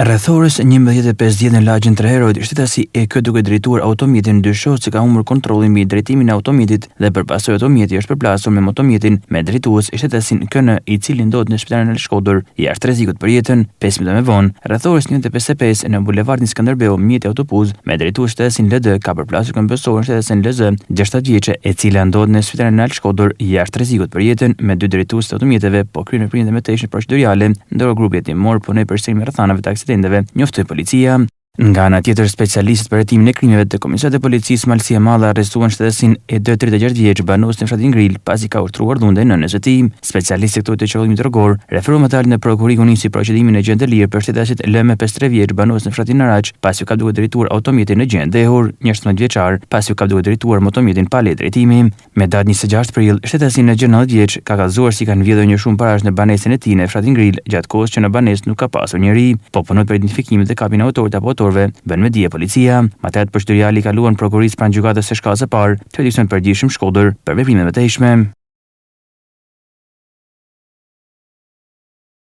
Rreth orës 11:50 në lagjin të Herojt, shtetësi e kë duke drejtuar automjetin dyshohet se ka humbur kontrollin mbi drejtimin e automjetit dhe përpasoj automjeti është përplasur me motomjetin me drejtues shtetesin KN, i cili ndodhet në spitalin e Shkodër, jashtë rrezikut për jetën. 5 minuta më vonë, rreth orës 11:55 në bulevardin Skënderbeu, mjeti autobus me drejtues shtetesin LD ka përplasur këmbësoren shtetesin LZ, 60 vjeçe, e cila ndodhet në spitalin e Shkodër, jashtë rrezikut për jetën, me 2 drejtues të automjeteve po kryen veprimet e mëtejshme procedurale, ndërkohë grupi hetimor punoi për shtrimin e rrethanave të aksidenteve, njoftoi policia. Nga ana tjetër, specialistët për hetimin e krimeve të Komisariatit të Policisë Malësia e Madhe arrestuan shtetesin e 36 vjeç banues në fshatin Gril pasi ka ushtruar dhunde nënës së tij. Specialistët këto të qëllimit rrugor referuan më në prokurorikun nisi procedimin në gjendje lirë për shtetasit LM 53 vjeç banues në fshatin Naraç pasi u ka duke drejtuar automjetin në gjendje dehur, 11 vjeçar pasi u ka duke drejtuar motomjetin pa leje drejtimi. Me datë 26 prill, shtetasin në 90 vjeç ka kallëzuar si kanë vjedhur një shumë parash në banesën e tij në fshatin Gril, gjatë kohës që në banesë nuk ka pasur njerëj. Po punoi për identifikimin dhe kapjen e autorit apo bën me dije policia. Materialet procedurale i kaluan prokurisë pranë gjykatës së shkallës së parë, të jurisdiksionit përgjithshëm Shkodër për veprime të mëtejshme.